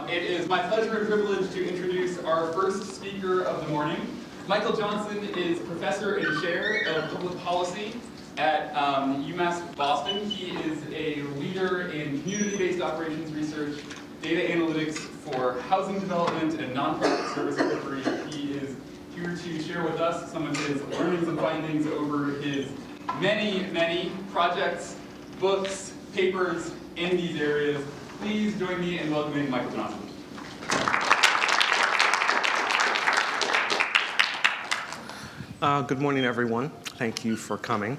It is my pleasure and privilege to introduce our first speaker of the morning. Michael Johnson is professor and chair of public policy at UMass Boston. He is a leader in community-based operations research, data analytics for housing development, and nonprofit service delivery. He is here to share with us some of his learnings and findings over his many projects, books, papers in these areas. Please join me in welcoming Michael Johnson. Good morning, everyone. Thank you for coming.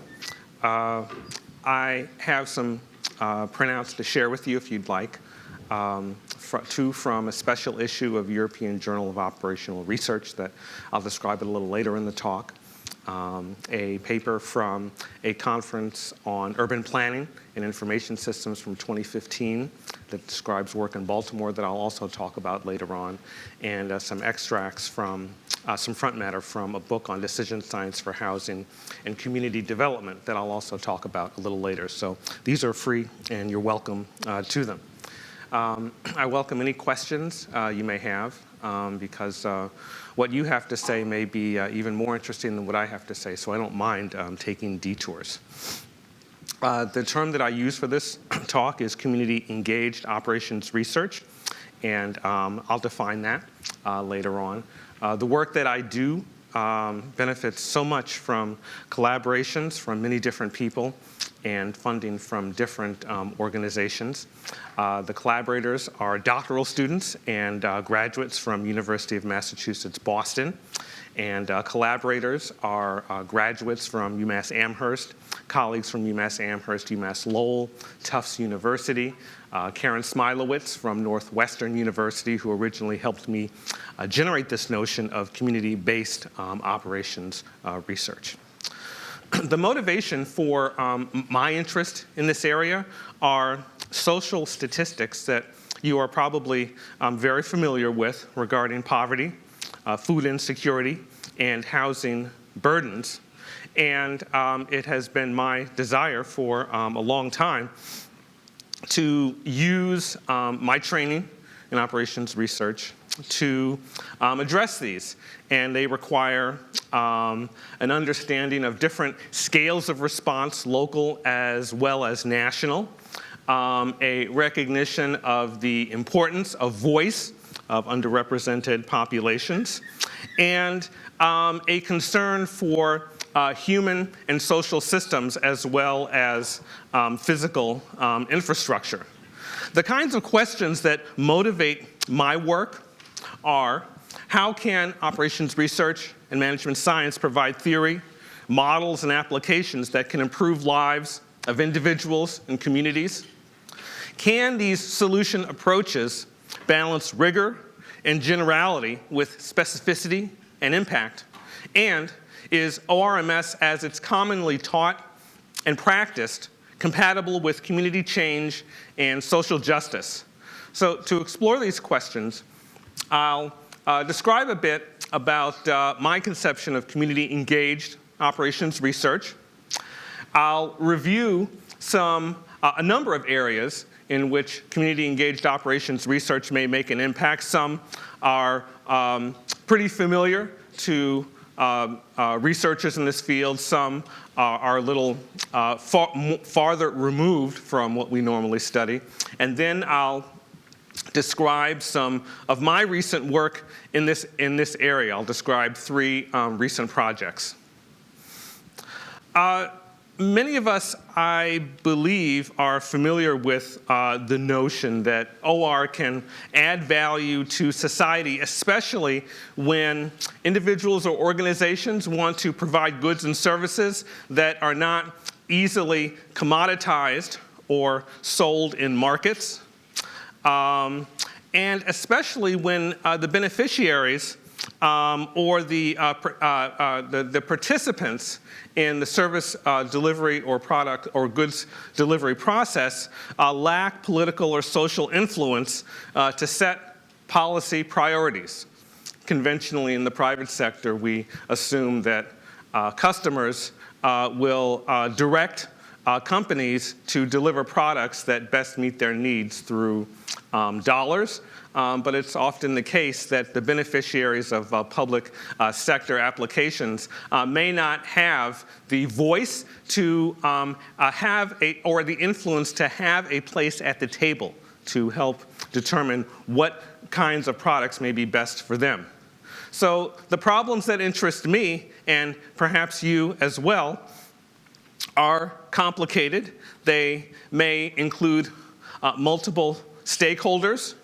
I have some printouts to share with you if you'd like. Two from a special issue of European Journal of Operational Research that I'll describe a little later in the talk. A paper from a conference on urban planning and information systems from 2015 that describes work in Baltimore that I'll also talk about later on, and some extracts from some front matter from a book on decision science for housing and community development that I'll also talk about a little later. So these are free and you're welcome to them. I welcome any questions you may have because what you have to say may be even more interesting than what I have to say, so I don't mind taking detours. The term that I use for this talk is community engaged operations research, and I'll define that later on. The work that I do benefits so much from collaborations from many different people and funding from different organizations. The collaborators are doctoral students and graduates from University of Massachusetts, Boston. And collaborators are graduates from UMass Amherst, colleagues from UMass Amherst, UMass Lowell, Tufts University, Karen Smilowitz from Northwestern University, who originally helped me generate this notion of community-based operations research. The motivation for my interest in this area are social statistics that you are probably very familiar with regarding poverty, food insecurity, and housing burdens. And it has been my desire for a long time to use my training in operations research to address these. And they require an understanding of different scales of response, local as well as national, a recognition of the importance of voice of underrepresented populations, and a concern for human and social systems as well as physical infrastructure. The kinds of questions that motivate my work are: how can operations research and management science provide theory, models, and applications that can improve lives of individuals and communities? Can these solution approaches balance rigor and generality with specificity and impact? And is ORMS, as it's commonly taught and practiced, compatible with community change and social justice? So to explore these questions, I'll describe a bit about my conception of community-engaged operations research. I'll review a number of areas in which community-engaged operations research may make an impact. Some are pretty familiar to researchers in this field. Some are a little farther removed from what we normally study. And then I'll describe some of my recent work in this area. I'll describe three recent projects. Many of us, I believe, are familiar with the notion that OR can add value to society, especially when individuals or organizations want to provide goods and services that are not easily commoditized or sold in markets. And especially when the beneficiaries or the participants in the service delivery or product or goods delivery process lack political or social influence to set policy priorities. Conventionally in the private sector, we assume that customers will direct companies to deliver products that best meet their needs through dollars, but it's often the case that the beneficiaries of public sector applications may not have the voice to or the influence to have a place at the table to help determine what kinds of products may be best for them. So the problems that interest me, and perhaps you as well, are complicated. They may include multiple stakeholders,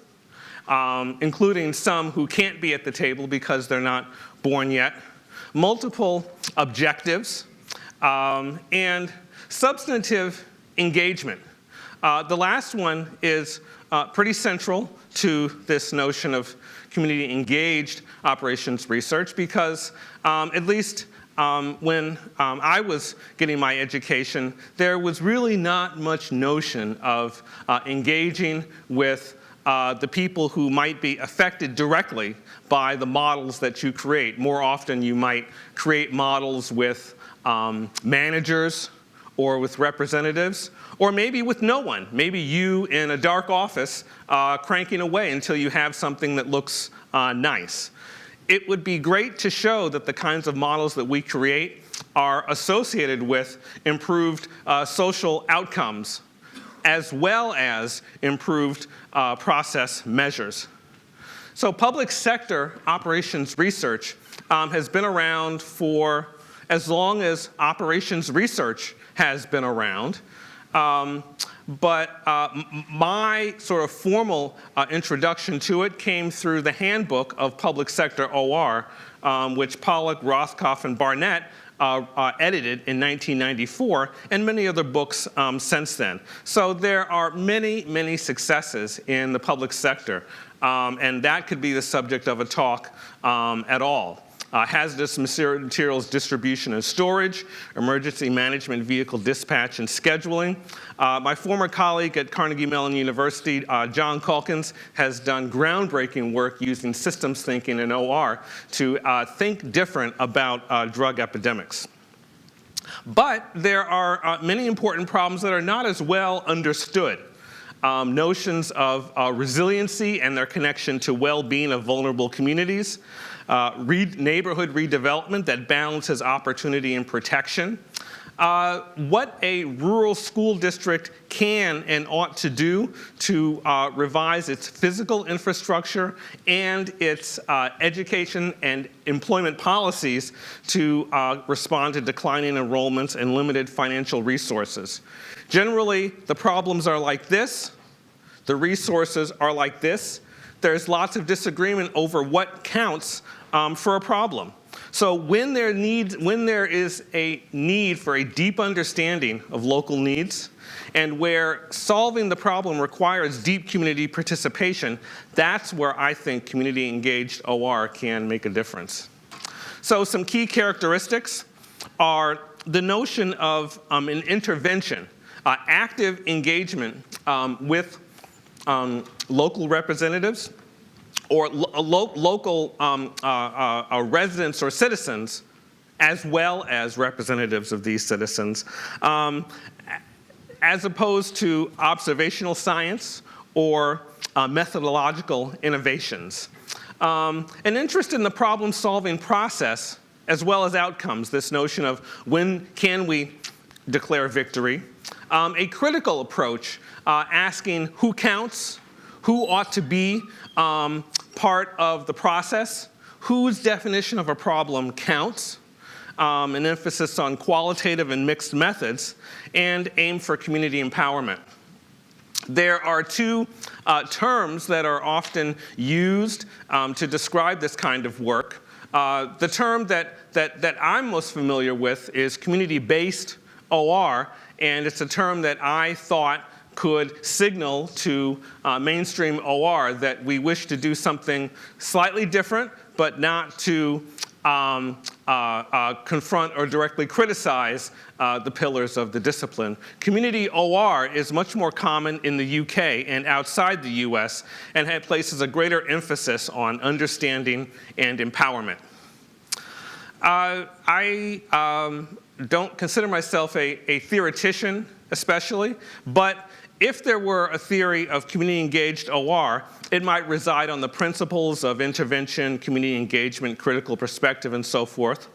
including some who can't be at the table because they're not born yet, multiple objectives, and substantive engagement. The last one is pretty central to this notion of community engaged operations research because at least when I was getting my education, there was really not much notion of engaging with the people who might be affected directly by the models that you create. More often you might create models with managers or with representatives, or maybe with no one. Maybe you in a dark office cranking away until you have something that looks nice. It would be great to show that the kinds of models that we create are associated with improved social outcomes as well as improved process measures. So public sector operations research has been around for as long as operations research has been around. But my sort of formal introduction to it came through the Handbook of Public Sector OR, which Pollock, Rothkopf, and Barnett edited in 1994, and many other books since then. So there are many, many successes in the public sector, and that could be the subject of a talk at all. Hazardous materials distribution and storage, emergency management vehicle dispatch and scheduling. My former colleague at Carnegie Mellon University, John Calkins, has done groundbreaking work using systems thinking in OR to think different about drug epidemics. But there are many important problems that are not as well understood. Notions of resiliency and their connection to well-being of vulnerable communities, neighborhood redevelopment that balances opportunity and protection, what a rural school district can and ought to do to revise its physical infrastructure and its education and employment policies to respond to declining enrollments and limited financial resources. Generally, the problems are like this. The resources are like this. There's lots of disagreement over what counts for a problem. So when there is a need for a deep understanding of local needs, and where solving the problem requires deep community participation, that's where I think community-engaged OR can make a difference. So some key characteristics are the notion of an intervention, active engagement with local representatives, or local residents or citizens, as well as representatives of these citizens, as opposed to observational science or methodological innovations. An interest in the problem-solving process as well as outcomes, this notion of when can we declare victory. A critical approach, asking who counts, who ought to be part of the process, whose definition of a problem counts, an emphasis on qualitative and mixed methods, and aim for community empowerment. There are two terms that are often used to describe this kind of work. The term that I'm most familiar with is community-based OR, and it's a term that I thought could signal to mainstream OR that we wish to do something slightly different, but not to confront or directly criticize the pillars of the discipline. Community OR is much more common in the UK and outside the US, and places a greater emphasis on understanding and empowerment. I don't consider myself a theoretician especially, but if there were a theory of community-engaged OR, it might reside on the principles of intervention, community engagement, critical perspective, and so forth.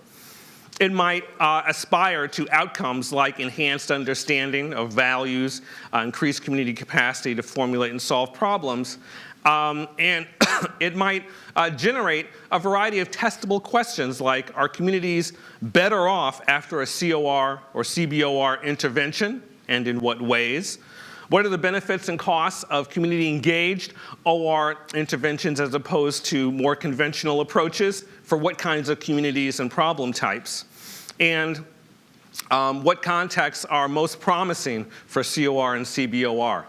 It might aspire to outcomes like enhanced understanding of values, increased community capacity to formulate and solve problems, and it might generate a variety of testable questions like, are communities better off after a COR or CBOR intervention, and in what ways? What are the benefits and costs of community-engaged OR interventions as opposed to more conventional approaches for what kinds of communities and problem types? And what contexts are most promising for COR and CBOR?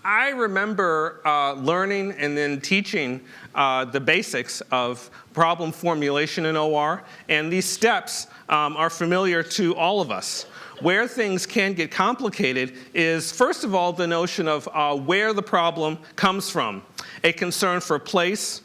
I remember learning and then teaching the basics of problem formulation in OR, and these steps are familiar to all of us. Where things can get complicated is, first of all, the notion of where the problem comes from. A concern for place,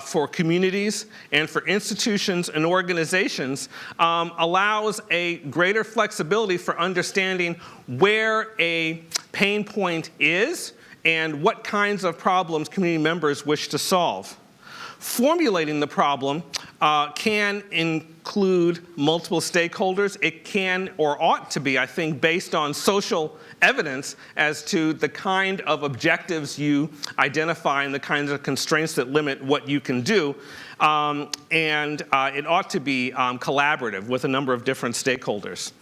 for communities, and for institutions and organizations allows a greater flexibility for understanding where a pain point is and what kinds of problems community members wish to solve. Formulating the problem can include multiple stakeholders. It can or ought to be, I think, based on social evidence as to the kind of objectives you identify and the kinds of constraints that limit what you can do. And it ought to be collaborative with a number of different stakeholders.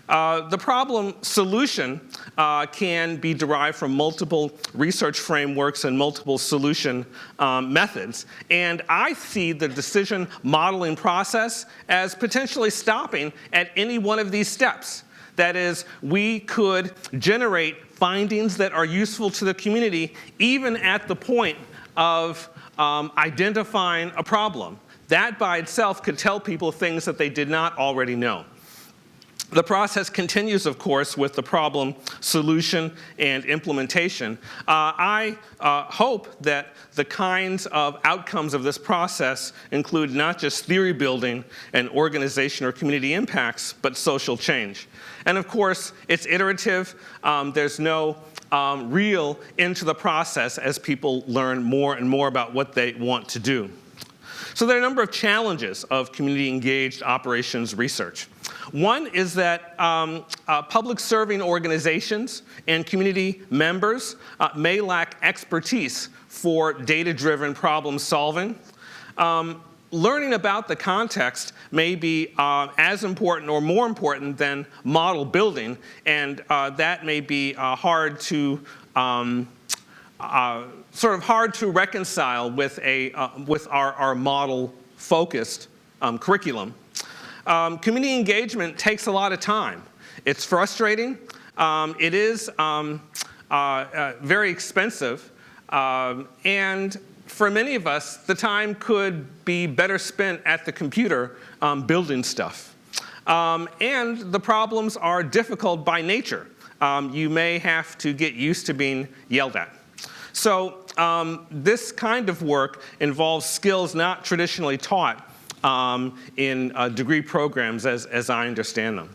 The problem solution can be derived from multiple research frameworks and multiple solution methods. And I see the decision modeling process as potentially stopping at any one of these steps. That is, we could generate findings that are useful to the community even at the point of identifying a problem. That by itself could tell people things that they did not already know. The process continues, of course, with the problem solution and implementation. I hope that the kinds of outcomes of this process include not just theory building and organization or community impacts, but social change. And of course, it's iterative. There's no real end to the process as people learn more and more about what they want to do. So there are a number of challenges of community-engaged operations research. One is that public serving organizations and community members may lack expertise for data-driven problem solving. Learning about the context may be as important or more important than model building, and that may be hard to hard to reconcile with our model-focused curriculum. Community engagement takes a lot of time. It's frustrating. It is very expensive. And for many of us, the time could be better spent at the computer building stuff. And the problems are difficult by nature. You may have to get used to being yelled at. So this kind of work involves skills not traditionally taught in degree programs as I understand them.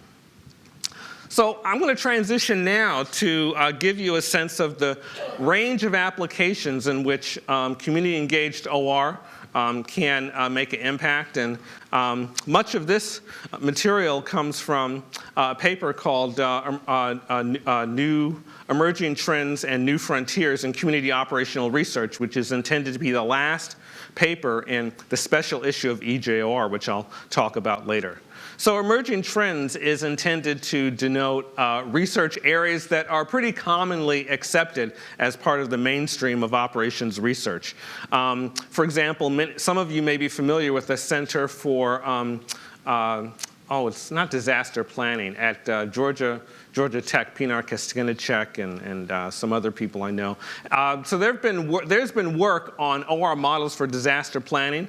So I'm going to transition now to give you a sense of the range of applications in which community-engaged OR can make an impact. And much of this material comes from a paper called New Emerging Trends and New Frontiers in Community Operational Research, which is intended to be the last paper in the special issue of EJOR, which I'll talk about later. So emerging trends is intended to denote research areas that are pretty commonly accepted as part of the mainstream of operations research. For example, some of you may be familiar with the Center for, it's not disaster planning, at Georgia Tech, Pinar Kastinacek and some other people I know. So there's been work on OR models for disaster planning.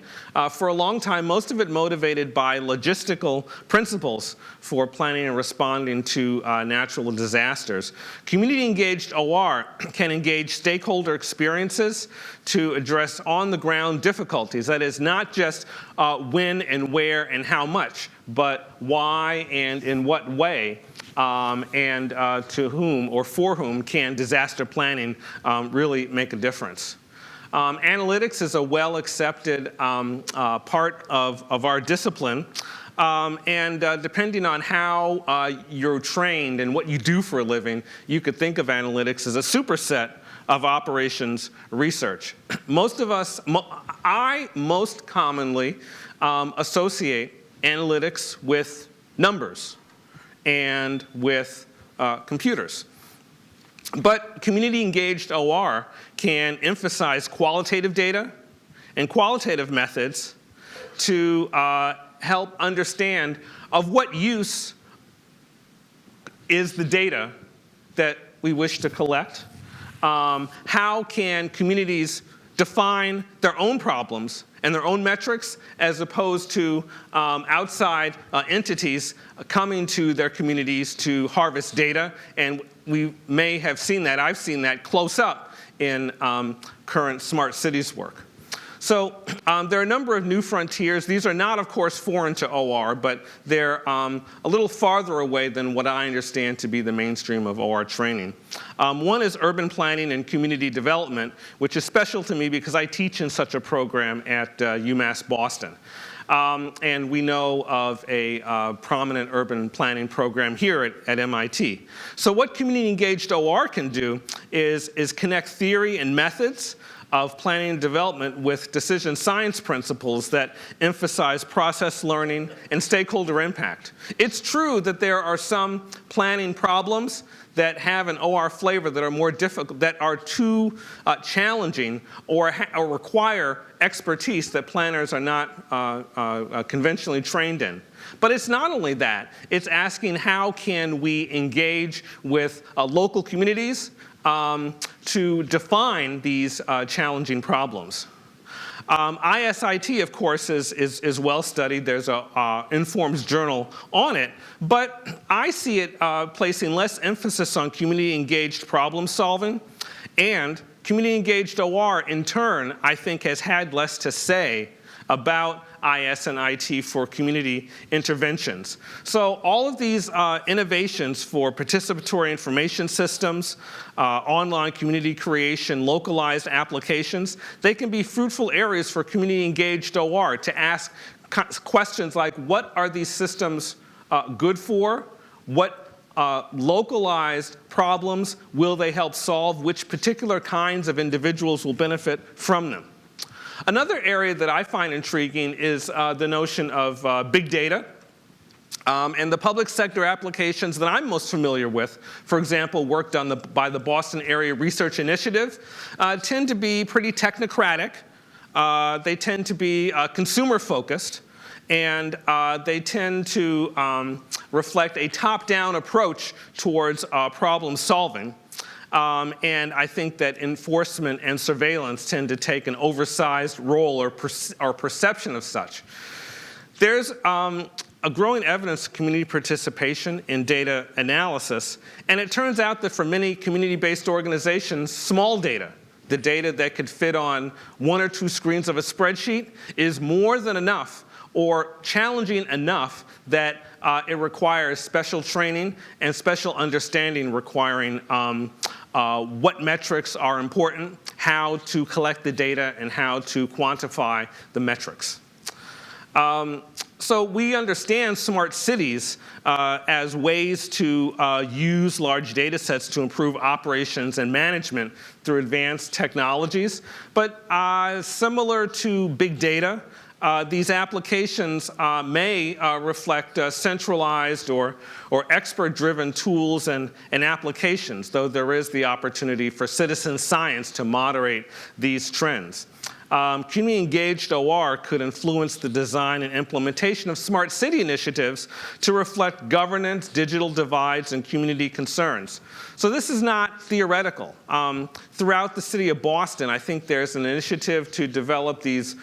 For a long time, most of it motivated by logistical principles for planning and responding to natural disasters. Community-engaged OR can engage stakeholder experiences to address on-the-ground difficulties. That is, not just when and where and how much, but why and in what way and to whom or for whom can disaster planning really make a difference. Analytics is a well-accepted part of our discipline. And depending on how you're trained and what you do for a living, you could think of analytics as a superset of operations research. Most of us, I most commonly associate analytics with numbers and with computers. But community-engaged OR can emphasize qualitative data and qualitative methods to help understand of what use is the data that we wish to collect. How can communities define their own problems and their own metrics as opposed to outside entities coming to their communities to harvest data? And we may have seen that, I've seen that close up in current smart cities work. So there are a number of new frontiers. These are not, of course, foreign to OR, but they're a little farther away than what I understand to be the mainstream of OR training. One is urban planning and community development, which is special to me because I teach in such a program at UMass Boston. And we know of a prominent urban planning program here at MIT. So what community-engaged OR can do is connect theory and methods of planning and development with decision science principles that emphasize process learning and stakeholder impact. It's true that there are some planning problems that have an OR flavor that are more difficult, that are too challenging or require expertise that planners are not conventionally trained in. But it's not only that, it's asking how can we engage with local communities to define these challenging problems. ISIT, of course, is well studied. There's a Informs journal on it. But I see it placing less emphasis on community-engaged problem solving. And community-engaged OR, in turn, I think has had less to say about IS and IT for community interventions. So all of these innovations for participatory information systems, online community creation, localized applications, they can be fruitful areas for community-engaged OR to ask questions like, what are these systems good for? What localized problems will they help solve? Which particular kinds of individuals will benefit from them? Another area that I find intriguing is the notion of big data. And the public sector applications that I'm most familiar with, for example, work done by the Boston Area Research Initiative, tend to be pretty technocratic. They tend to be consumer-focused. And they tend to reflect a top-down approach towards problem solving. And I think that enforcement and surveillance tend to take an oversized role or perception of such. There's a growing evidence of community participation in data analysis, and it turns out that for many community-based organizations, small data, the data that could fit on 1 or 2 screens of a spreadsheet, is more than enough or challenging enough that it requires special training and special understanding requiring what metrics are important, how to collect the data, and how to quantify the metrics. So we understand smart cities as ways to use large data sets to improve operations and management through advanced technologies. But similar to big data, these applications may reflect centralized or expert-driven tools and applications, though there is the opportunity for citizen science to moderate these trends. Community-engaged OR could influence the design and implementation of smart city initiatives to reflect governance, digital divides, and community concerns. So this is not theoretical. Throughout the city of Boston, I think there's an initiative to develop these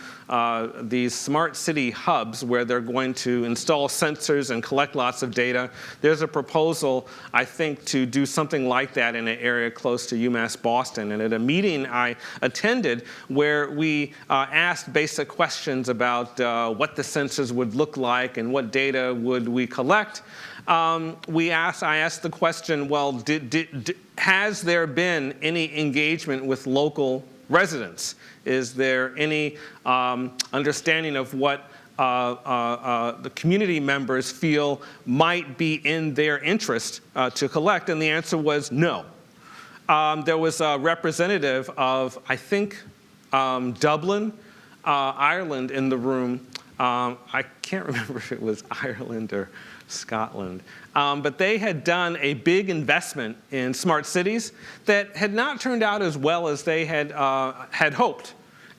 smart city hubs where they're going to install sensors and collect lots of data. There's a proposal, I think, to do something like that in an area close to UMass Boston. And at a meeting I attended where we asked basic questions about what the sensors would look like and what data would we collect, I asked the question, well, has there been any engagement with local residents? Is there any understanding of what the community members feel might be in their interest to collect? And the answer was no. There was a representative of, I think, Dublin, Ireland in the room. I can't remember if it was Ireland or Scotland. But they had done a big investment in smart cities that had not turned out as well as they had hoped.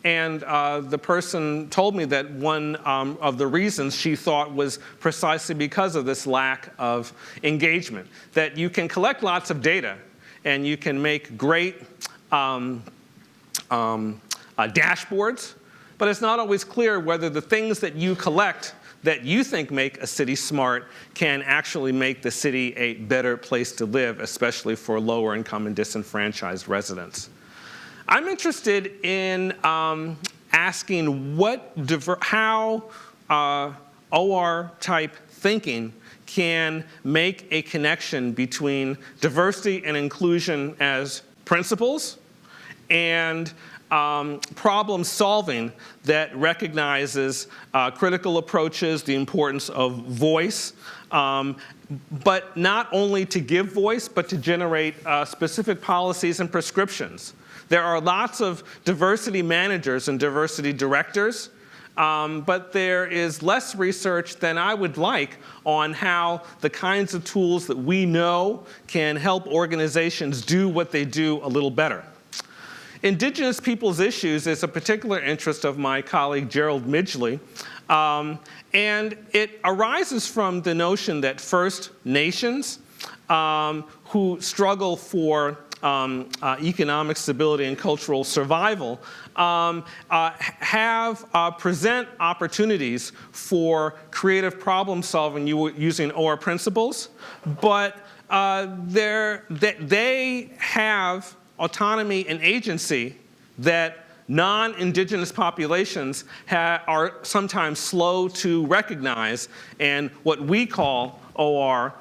And the person told me that one of the reasons she thought was precisely because of this lack of engagement, that you can collect lots of data and you can make great dashboards, but it's not always clear whether the things that you collect that you think make a city smart can actually make the city a better place to live, especially for lower income and disenfranchised residents. I'm interested in asking how OR-type thinking can make a connection between diversity and inclusion as principles and problem solving that recognizes critical approaches, the importance of voice, but not only to give voice, but to generate specific policies and prescriptions. There are lots of diversity managers and diversity directors, but there is less research than I would like on how the kinds of tools that we know can help organizations do what they do a little better. Indigenous peoples' issues is a particular interest of my colleague Gerald Midgley, and it arises from the notion that First Nations, who struggle for economic stability and cultural survival, present opportunities for creative problem solving using OR principles, but they have autonomy and agency that non-Indigenous populations are sometimes slow to recognize, and what we call OR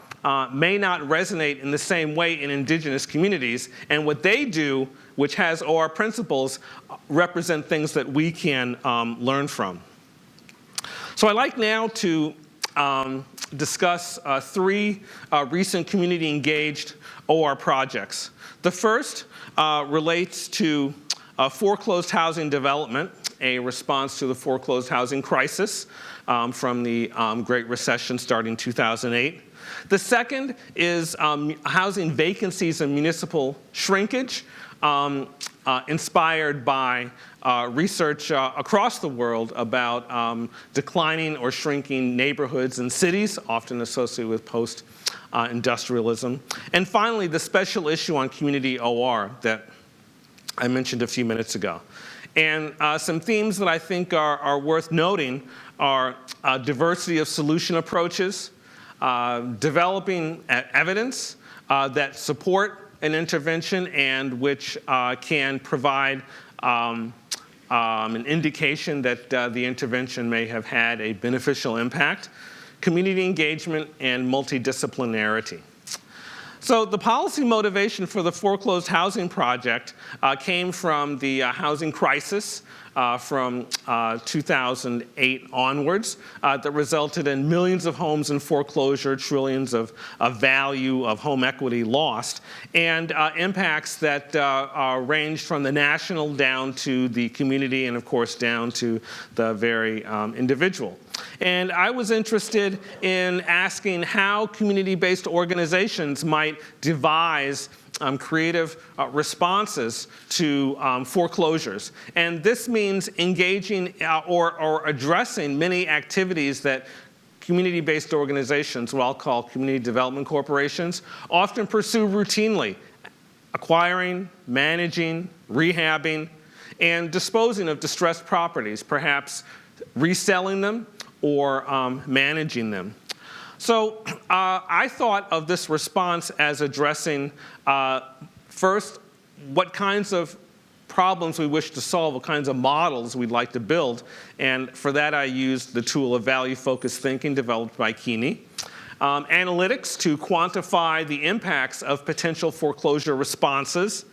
may not resonate in the same way in Indigenous communities, and what they do, which has OR principles, represent things that we can learn from. So I'd like now to discuss three recent community-engaged OR projects. The first relates to foreclosed housing development, a response to the foreclosed housing crisis from the Great Recession starting in 2008. The second is housing vacancies and municipal shrinkage, inspired by research across the world about declining or shrinking neighborhoods and cities, often associated with post-industrialism. And finally, the special issue on community OR that I mentioned a few minutes ago. And some themes that I think are worth noting are diversity of solution approaches, developing evidence that support an intervention and which can provide an indication that the intervention may have had a beneficial impact, community engagement, and multidisciplinarity. So the policy motivation for the foreclosed housing project came from the housing crisis from 2008 onwards that resulted in millions of homes in foreclosure, trillions of value of home equity lost, and impacts that ranged from the national down to the community and, of course, down to the very individual. And I was interested in asking how community-based organizations might devise creative responses to foreclosures. And this means engaging or addressing many activities that community-based organizations, what I'll call community development corporations, often pursue routinely: acquiring, managing, rehabbing, and disposing of distressed properties, perhaps reselling them or managing them. So I thought of this response as addressing, first, what kinds of problems we wish to solve, what kinds of models we'd like to build. And for that, I used the tool of value-focused thinking developed by Keeney. analytics to quantify the impacts of potential foreclosure responses,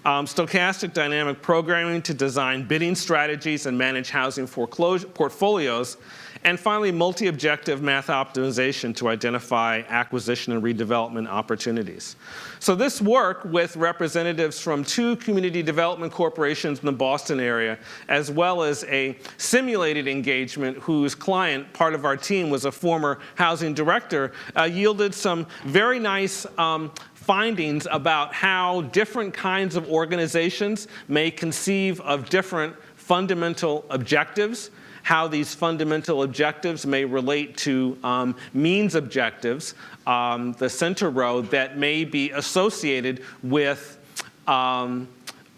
stochastic dynamic programming to design bidding strategies and manage housing foreclosure portfolios, and finally, multi-objective math optimization to identify acquisition and redevelopment opportunities. So this work with representatives from 2 community development corporations in the Boston area, as well as a simulated engagement whose client, part of our team, was a former housing director, yielded some very nice findings about how different kinds of organizations may conceive of different fundamental objectives, how these fundamental objectives may relate to means objectives, the center row, that may be associated with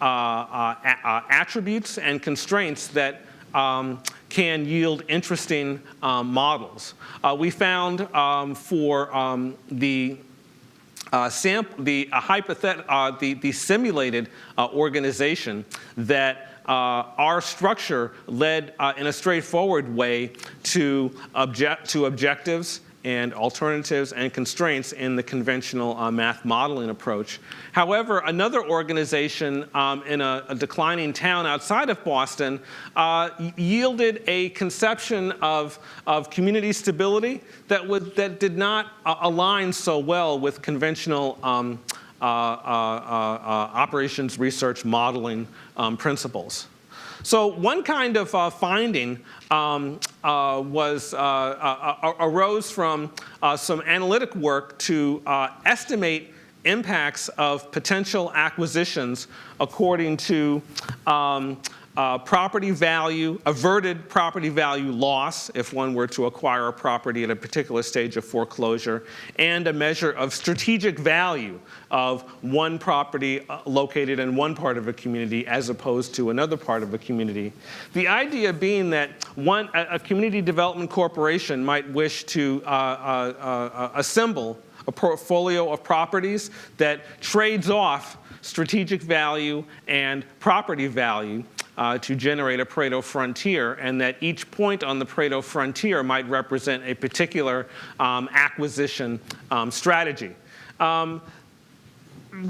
attributes and constraints that can yield interesting models. We found for the simulated organization that our structure led in a straightforward way to objectives and alternatives and constraints in the conventional math modeling approach. However, another organization in a declining town outside of Boston yielded a conception of community stability that did not align so well with conventional operations research modeling principles. So one kind of finding arose from some analytic work to estimate impacts of potential acquisitions according to property value, averted property value loss if one were to acquire a property at a particular stage of foreclosure, and a measure of strategic value of one property located in one part of a community as opposed to another part of a community. The idea being that a community development corporation might wish to assemble a portfolio of properties that trades off strategic value and property value to generate a Pareto frontier, and that each point on the Pareto frontier might represent a particular acquisition strategy.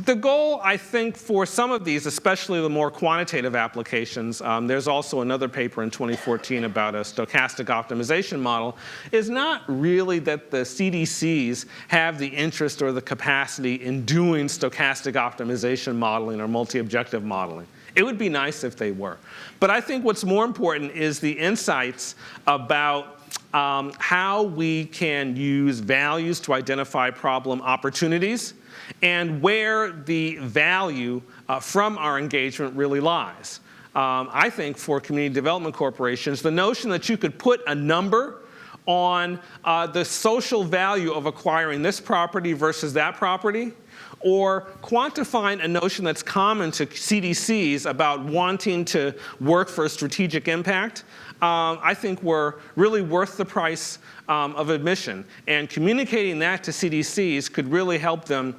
The goal, I think, for some of these, especially the more quantitative applications, there's also another paper in 2014 about a stochastic optimization model, is not really that the CDCs have the interest or the capacity in doing stochastic optimization modeling or multi-objective modeling. It would be nice if they were. But I think what's more important is the insights about how we can use values to identify problem opportunities and where the value from our engagement really lies. I think for community development corporations, the notion that you could put a number on the social value of acquiring this property versus that property, or quantifying a notion that's common to CDCs about wanting to work for a strategic impact, I think were really worth the price of admission. And communicating that to CDCs could really help them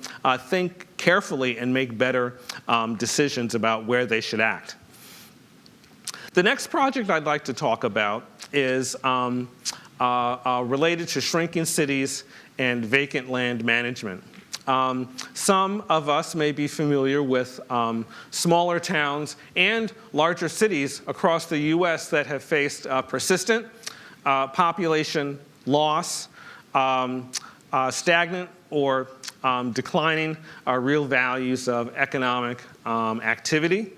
think carefully and make better decisions about where they should act. The next project I'd like to talk about is related to shrinking cities and vacant land management. Some of us may be familiar with smaller towns and larger cities across the US that have faced persistent population loss, stagnant or declining real values of economic activity,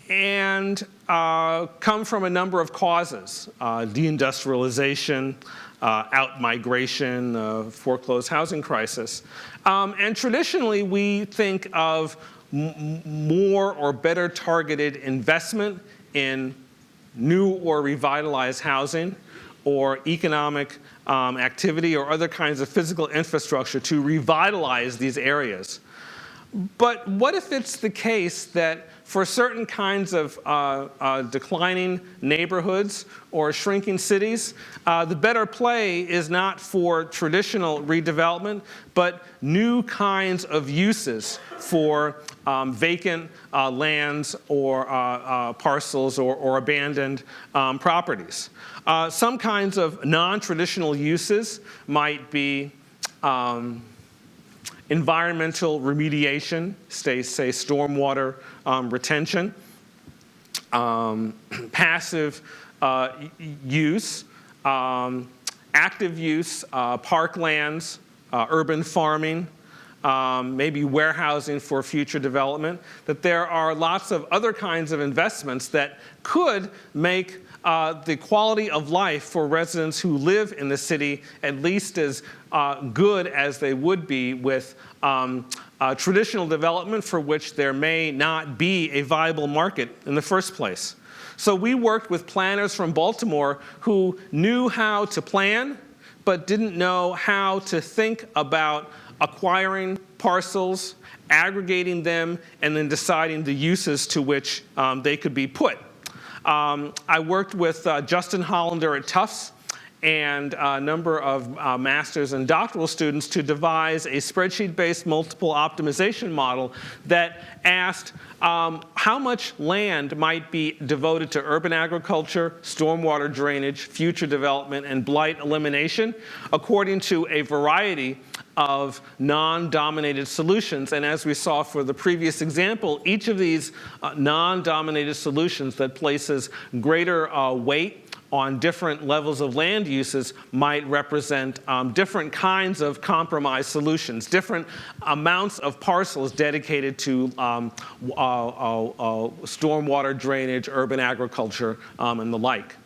and come from a number of causes: deindustrialization, out-migration, foreclosed housing crisis. And traditionally, we think of more or better targeted investment in new or revitalized housing, or economic activity, or other kinds of physical infrastructure to revitalize these areas. But what if it's the case that for certain kinds of declining neighborhoods or shrinking cities, the better play is not for traditional redevelopment, but new kinds of uses for vacant lands or parcels or abandoned properties. Some kinds of non-traditional uses might be environmental remediation, say stormwater retention, passive use, active use, parklands, urban farming, maybe warehousing for future development, that there are lots of other kinds of investments that could make the quality of life for residents who live in the city at least as good as they would be with traditional development for which there may not be a viable market in the first place. So we worked with planners from Baltimore who knew how to plan but didn't know how to think about acquiring parcels, aggregating them, and then deciding the uses to which they could be put. I worked with Justin Hollander at Tufts and a number of master's and doctoral students to devise a spreadsheet-based multiple optimization model that asked how much land might be devoted to urban agriculture, stormwater drainage, future development, and blight elimination according to a variety of non-dominated solutions. And as we saw for the previous example, each of these non-dominated solutions that places greater weight on different levels of land uses might represent different kinds of compromise solutions, different amounts of parcels dedicated to stormwater drainage, urban agriculture, and the like.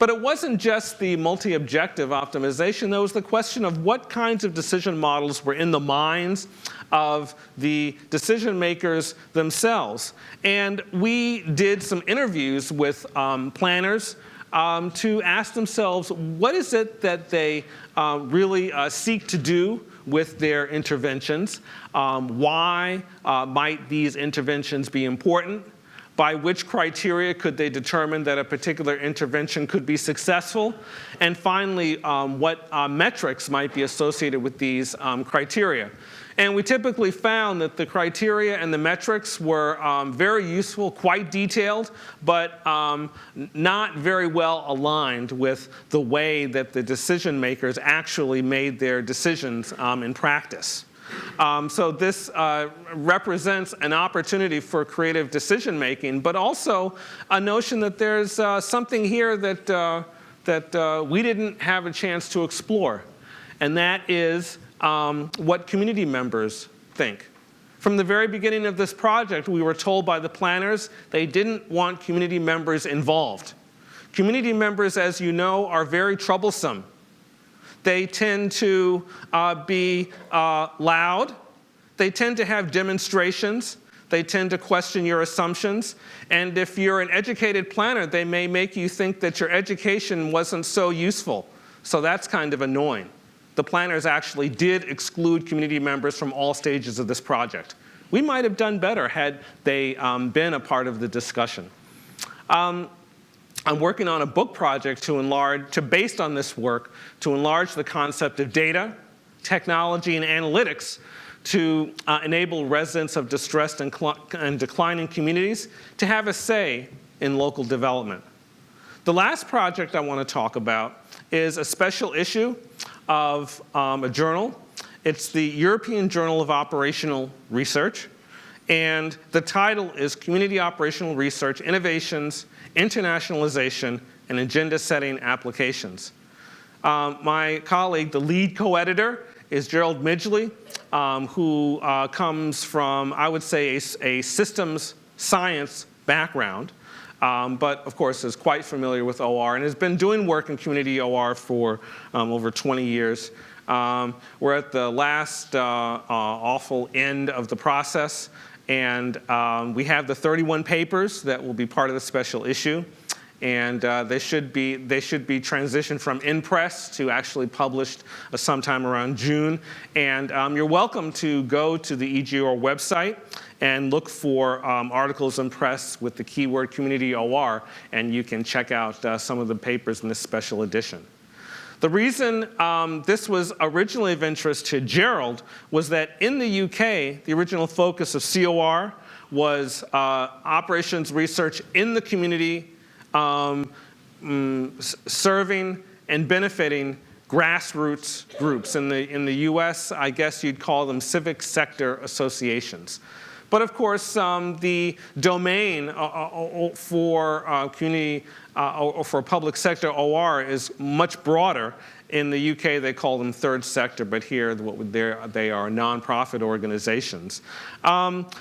But it wasn't just the multi-objective optimization. There was the question of what kinds of decision models were in the minds of the decision makers themselves. And we did some interviews with planners to ask themselves, what is it that they really seek to do with their interventions? Why might these interventions be important? By which criteria could they determine that a particular intervention could be successful? And finally, what metrics might be associated with these criteria? And we typically found that the criteria and the metrics were very useful, quite detailed, but not very well aligned with the way that the decision makers actually made their decisions in practice. So this represents an opportunity for creative decision making, but also a notion that there's something here that we didn't have a chance to explore, and that is what community members think. From the very beginning of this project, we were told by the planners they didn't want community members involved. Community members, as you know, are very troublesome. They tend to be loud. They tend to have demonstrations. They tend to question your assumptions. And if you're an educated planner, they may make you think that your education wasn't so useful. So that's kind of annoying. The planners actually did exclude community members from all stages of this project. We might have done better had they been a part of the discussion. I'm working on a book project based on this work, to enlarge the concept of data, technology, and analytics to enable residents of distressed and declining communities to have a say in local development. The last project I want to talk about is a special issue of a journal. It's the European Journal of Operational Research, and the title is Community Operational Research, Innovations, Internationalization, and Agenda-Setting Applications. My colleague, the lead co-editor, is Gerald Midgley, who comes from, I would say, a systems science background, but of course is quite familiar with OR and has been doing work in community OR for over 20 years. We're at the last awful end of the process, and we have the 31 papers that will be part of the special issue. and they should be transitioned from in press to actually published sometime around June. And you're welcome to go to the EGOR website and look for articles in press with the keyword community OR, and you can check out some of the papers in this special edition. The reason this was originally of interest to Gerald was that in the UK, the original focus of COR was operations research in the community, serving and benefiting grassroots groups. In the US, I guess you'd call them civic sector associations. But of course, the domain for community or for public sector OR is much broader. In the UK, they call them third sector, but here they are nonprofit organizations.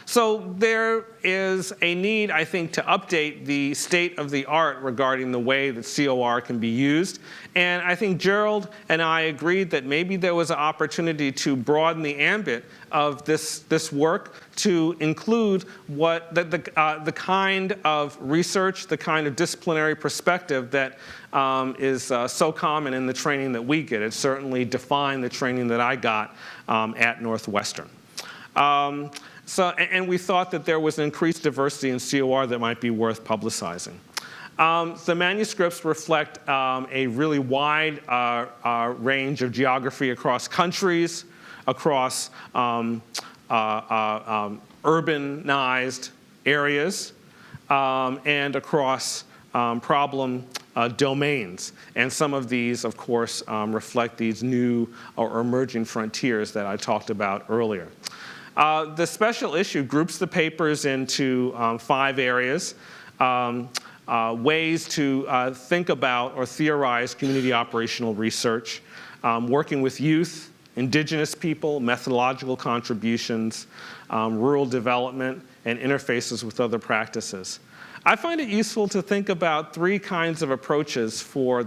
So there is a need, I think, to update the state of the art regarding the way that COR can be used. And I think Gerald and I agreed that maybe there was an opportunity to broaden the ambit of this work to include what the kind of research, the kind of disciplinary perspective that is so common in the training that we get. It certainly defined the training that I got at Northwestern. And we thought that there was an increased diversity in COR that might be worth publicizing. The manuscripts reflect a really wide range of geography across countries, across urbanized areas, and across problem domains. And some of these, of course, reflect these new or emerging frontiers that I talked about earlier. The special issue groups the papers into 5 areas. Ways to think about or theorize community operational research, working with youth, Indigenous people, methodological contributions, rural development, and interfaces with other practices. I find it useful to think about 3 kinds of approaches for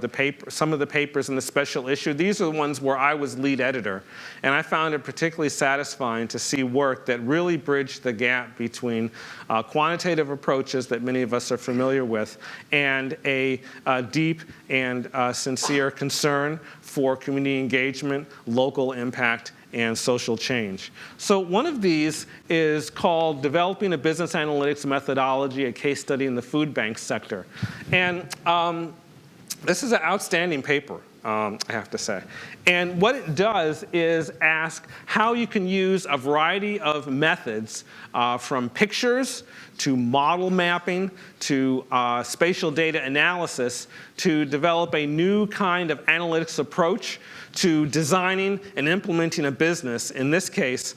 some of the papers in the special issue. These are the ones where I was lead editor, and I found it particularly satisfying to see work that really bridged the gap between quantitative approaches that many of us are familiar with and a deep and sincere concern for community engagement, local impact, and social change. So one of these is called Developing a Business Analytics Methodology, a Case Study in the Food Bank Sector. And this is an outstanding paper, I have to say. And what it does is ask how you can use a variety of methods from pictures to model mapping to spatial data analysis to develop a new kind of analytics approach to designing and implementing a business, in this case,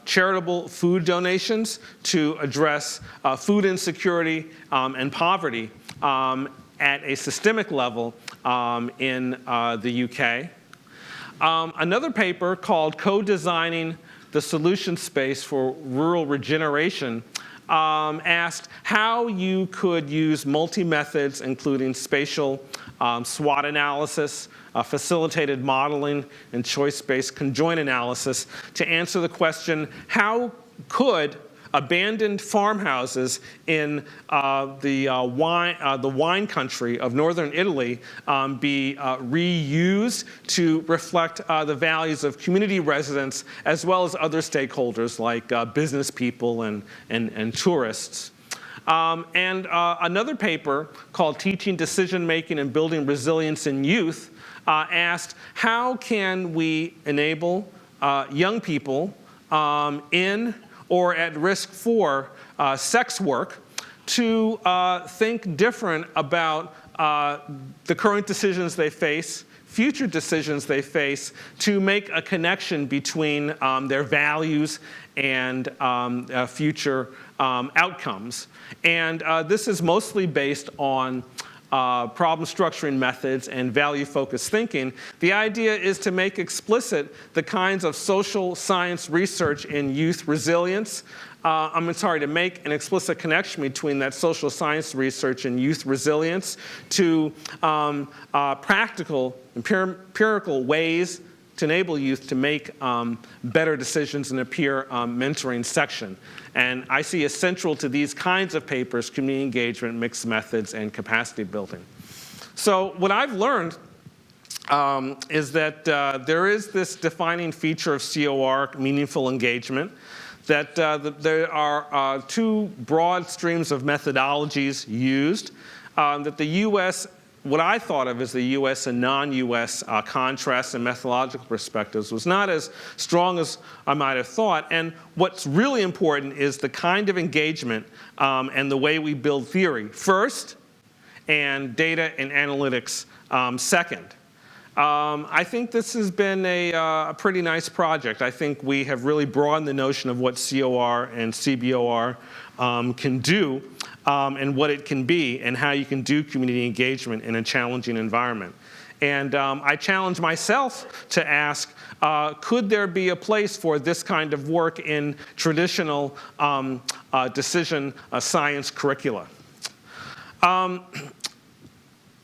charitable food donations to address food insecurity and poverty at a systemic level in the UK. Another paper called Co-Designing the Solution Space for Rural Regeneration asked how you could use multi-methods, including spatial SWOT analysis, facilitated modeling, and choice-based conjoint analysis to answer the question, how could abandoned farmhouses in the wine country of northern Italy be reused to reflect the values of community residents as well as other stakeholders like business people and tourists. Another paper called Teaching Decision Making and Building Resilience in Youth asked how can we enable young people in or at risk for sex work to think different about the current decisions they face, future decisions they face, to make a connection between their values and future outcomes. And this is mostly based on problem structuring methods and value-focused thinking. The idea is to make explicit the kinds of social science research in youth resilience. To make an explicit connection between that social science research and youth resilience to practical, empirical ways to enable youth to make better decisions in a peer mentoring section. And I see as central to these kinds of papers community engagement, mixed methods, and capacity building. So what I've learned is that there is this defining feature of COR, meaningful engagement, that there are two broad streams of methodologies used, that the US, what I thought of as the US and non-US contrast and methodological perspectives was not as strong as I might have thought. And what's really important is the kind of engagement and the way we build theory first, and data and analytics second. I think this has been a pretty nice project. I think we have really broadened the notion of what COR and CBOR can do and what it can be and how you can do community engagement in a challenging environment. And I challenge myself to ask, could there be a place for this kind of work in traditional decision science curricula?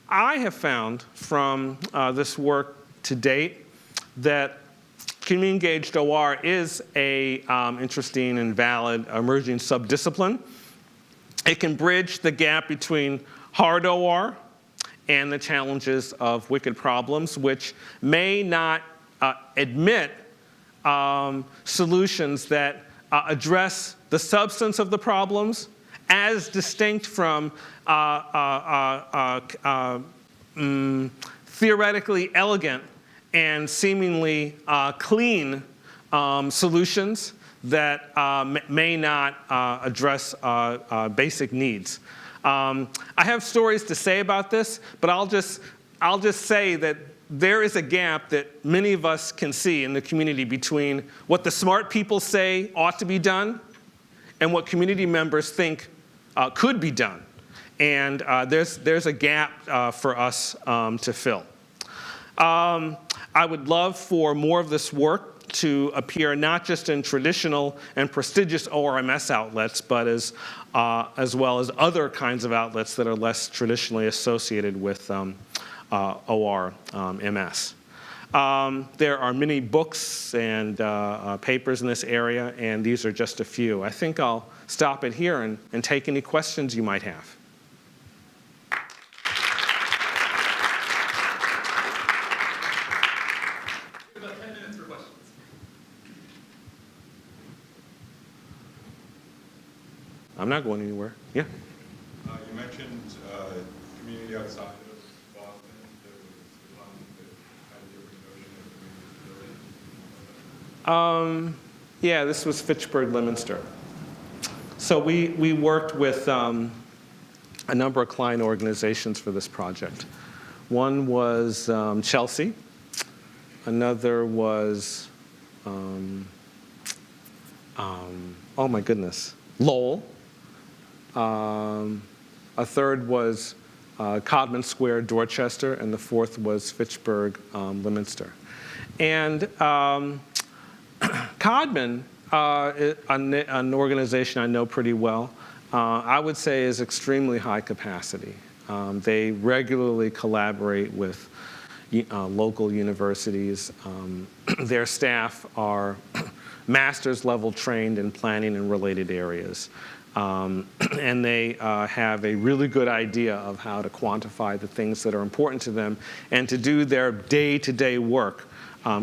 I have found from this work to date that community-engaged OR is a interesting and valid emerging subdiscipline. It can bridge the gap between hard OR and the challenges of wicked problems, which may not admit solutions that address the substance of the problems as distinct from theoretically elegant and seemingly clean solutions that may not address basic needs. I have stories to say about this, but I'll just say that there is a gap that many of us can see in the community between what the smart people say ought to be done and what community members think could be done. And there's a gap for us to fill. I would love for more of this work to appear not just in traditional and prestigious ORMS outlets, but as well as other kinds of outlets that are less traditionally associated with ORMS. There are many books and papers in this area, and these are just a few. I think I'll stop it here and take any questions you might have. About 10 minutes for questions. I'm not going anywhere. Yeah? You mentioned community outside of Boston. There was one that had a different notion of community building. Yeah, this was Fitchburg Leominster. So we worked with a number of client organizations for this project. One was Chelsea. Another was, oh my goodness, Lowell. A third was Codman Square, Dorchester, and the fourth was Fitchburg, Leominster. And Codman, an organization I know pretty well, I would say is extremely high capacity. They regularly collaborate with local universities. Their staff are master's level trained in planning and related areas. And they have a really good idea of how to quantify the things that are important to them and to do their day-to-day work,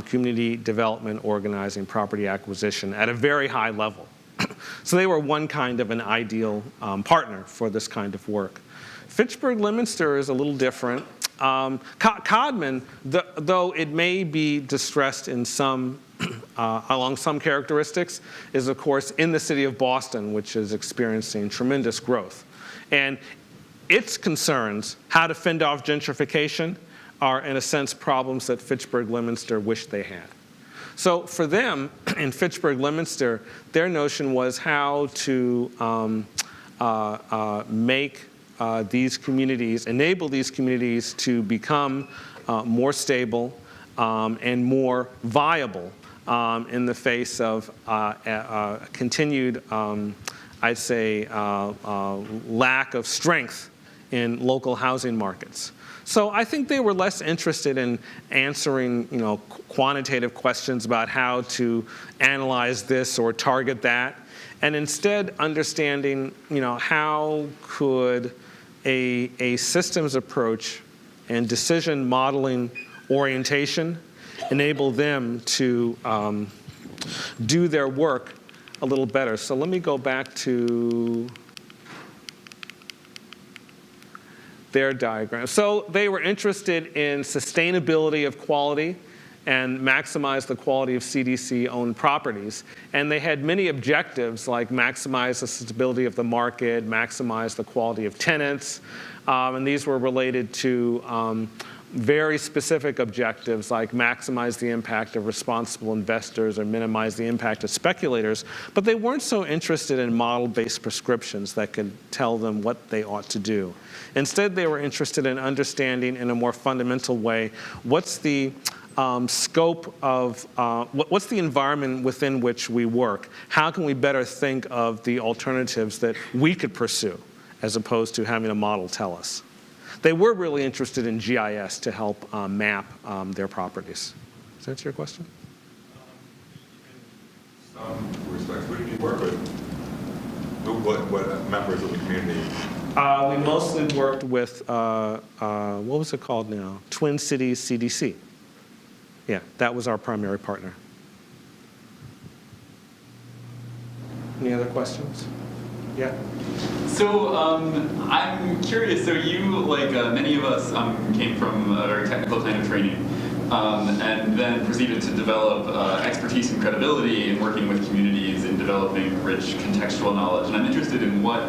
community development, organizing, property acquisition at a very high level. So they were one kind of an ideal partner for this kind of work. Fitchburg Leominster is a little different. Codman, though it may be distressed in some along some characteristics, is of course in the city of Boston, which is experiencing tremendous growth. And its concerns, how to fend off gentrification, are in a sense problems that Fitchburg Leominster wished they had. So for them, in Fitchburg Leominster, their notion was how to make these communities, enable these communities to become more stable and more viable in the face of continued, I'd say, lack of strength in local housing markets. So I think they were less interested in answering, quantitative questions about how to analyze this or target that, and instead understanding, how could a systems approach and decision modeling orientation enable them to do their work a little better. So let me go back to their diagram. So they were interested in sustainability of quality and maximize the quality of CDC-owned properties. And they had many objectives like maximize the stability of the market, maximize the quality of tenants, and these were related to very specific objectives like maximize the impact of responsible investors or minimize the impact of speculators, but they weren't so interested in model-based prescriptions that could tell them what they ought to do. Instead, they were interested in understanding in a more fundamental way what's the scope of, what's the environment within which we work? How can we better think of the alternatives that we could pursue as opposed to having a model tell us? They were really interested in GIS to help map their properties. Does that answer your question? In some respects, who did you work with? What members of the community? We mostly worked with, what was it called now? Twin Cities CDC. Yeah, that was our primary partner. Any other questions? Yeah. So I'm curious, so you, like many of us, came from a very technical kind of training, and then proceeded to develop expertise and credibility in working with communities in developing rich contextual knowledge. And I'm interested in what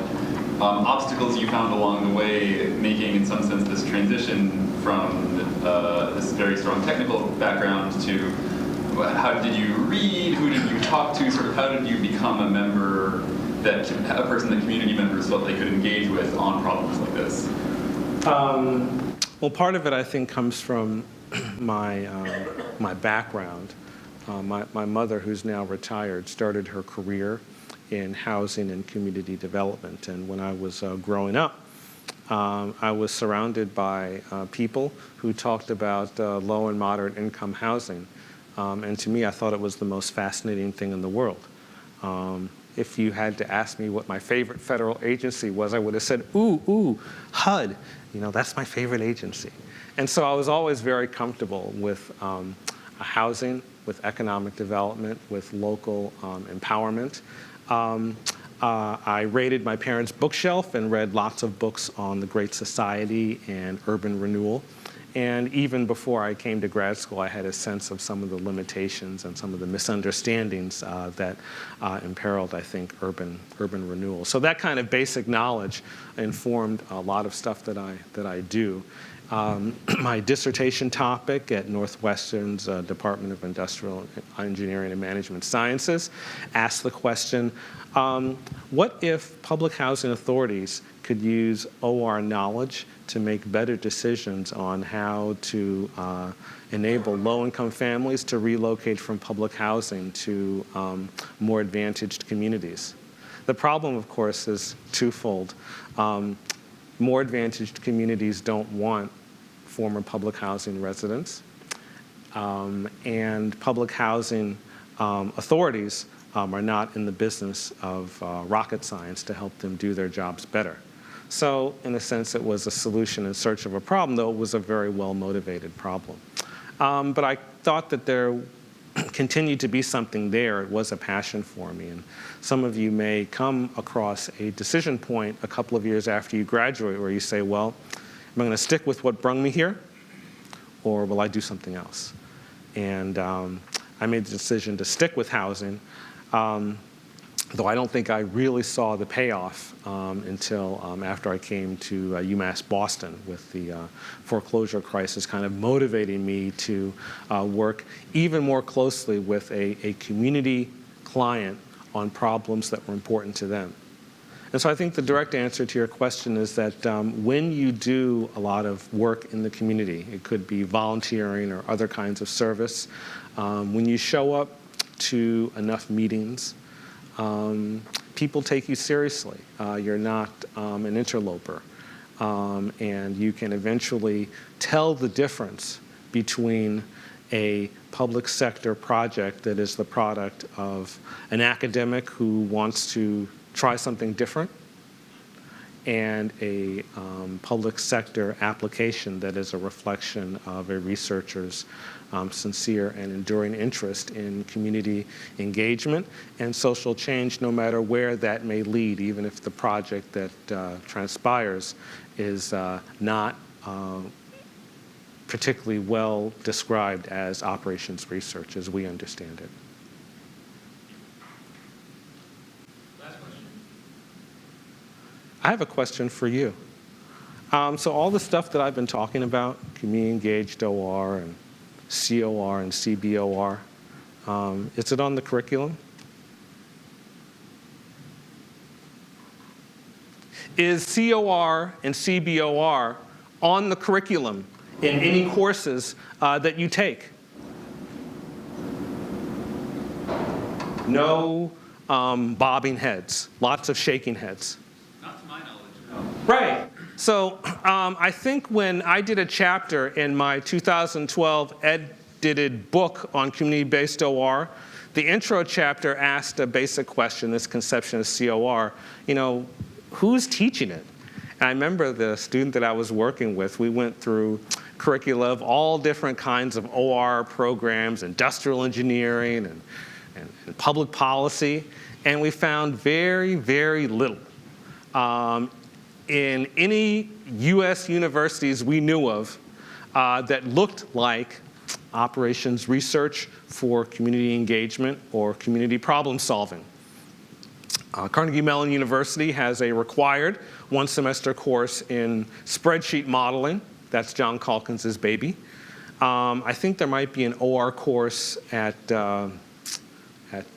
obstacles you found along the way, making in some sense this transition from this very strong technical background to how did you read, who did you talk to, sort of how did you become a member a person that community members felt they could engage with on problems like this? Well, part of it, I think, comes from my background. My mother, who's now retired, started her career in housing and community development. And when I was growing up, I was surrounded by people who talked about low and moderate income housing. And to me, I thought it was the most fascinating thing in the world. If you had to ask me what my favorite federal agency was, I would have said, ooh, HUD. That's my favorite agency. And so I was always very comfortable with housing, with economic development, with local empowerment. I raided my parents' bookshelf and read lots of books on the Great Society and urban renewal. And even before I came to grad school, I had a sense of some of the limitations and some of the misunderstandings that imperiled, I think, urban renewal. So that kind of basic knowledge informed a lot of stuff that I do. My dissertation topic at Northwestern's Department of Industrial Engineering and Management Sciences asked the question, what if public housing authorities could use OR knowledge to make better decisions on how to enable low-income families to relocate from public housing to more advantaged communities? The problem, of course, is twofold. More advantaged communities don't want former public housing residents, and public housing authorities are not in the business of rocket science to help them do their jobs better. So, in a sense, it was a solution in search of a problem, though it was a very well-motivated problem. But I thought that there continued to be something there. It was a passion for me. And some of you may come across a decision point a couple of years after you graduate where you say, well, am I going to stick with what brung me here, or will I do something else? And I made the decision to stick with housing, though I don't think I really saw the payoff until after I came to UMass Boston, with the foreclosure crisis kind of motivating me to work even more closely with a community client on problems that were important to them. And so I think the direct answer to your question is that when you do a lot of work in the community, it could be volunteering or other kinds of service, when you show up to enough meetings, people take you seriously. You're not an interloper. And you can eventually tell the difference between a public sector project that is the product of an academic who wants to try something different and a public sector application that is a reflection of a researcher's sincere and enduring interest in community engagement and social change, no matter where that may lead, even if the project that transpires is not particularly well described as operations research as we understand it. Last question. I have a question for you. So all the stuff that I've been talking about, community engaged OR and COR and CBOR, is it on the curriculum? Is COR and CBOR on the curriculum in any courses that you take? No bobbing heads, lots of shaking heads. Not to my knowledge, no. Right. So I think when I did a chapter in my 2012 edited book on community-based OR, the intro chapter asked a basic question, this conception of COR, who's teaching it? And I remember the student that I was working with, we went through curricula of all different kinds of OR programs, industrial engineering and public policy, and we found very, very little. In any US universities we knew of that looked like operations research for community engagement or community problem solving. Carnegie Mellon University has a required one-semester course in spreadsheet modeling. That's John Calkins' baby. I think there might be an OR course at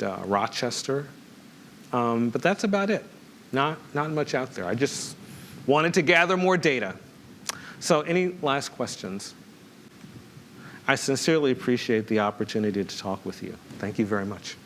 Rochester, but that's about it. Not much out there. I just wanted to gather more data. So any last questions? I sincerely appreciate the opportunity to talk with you. Thank you very much.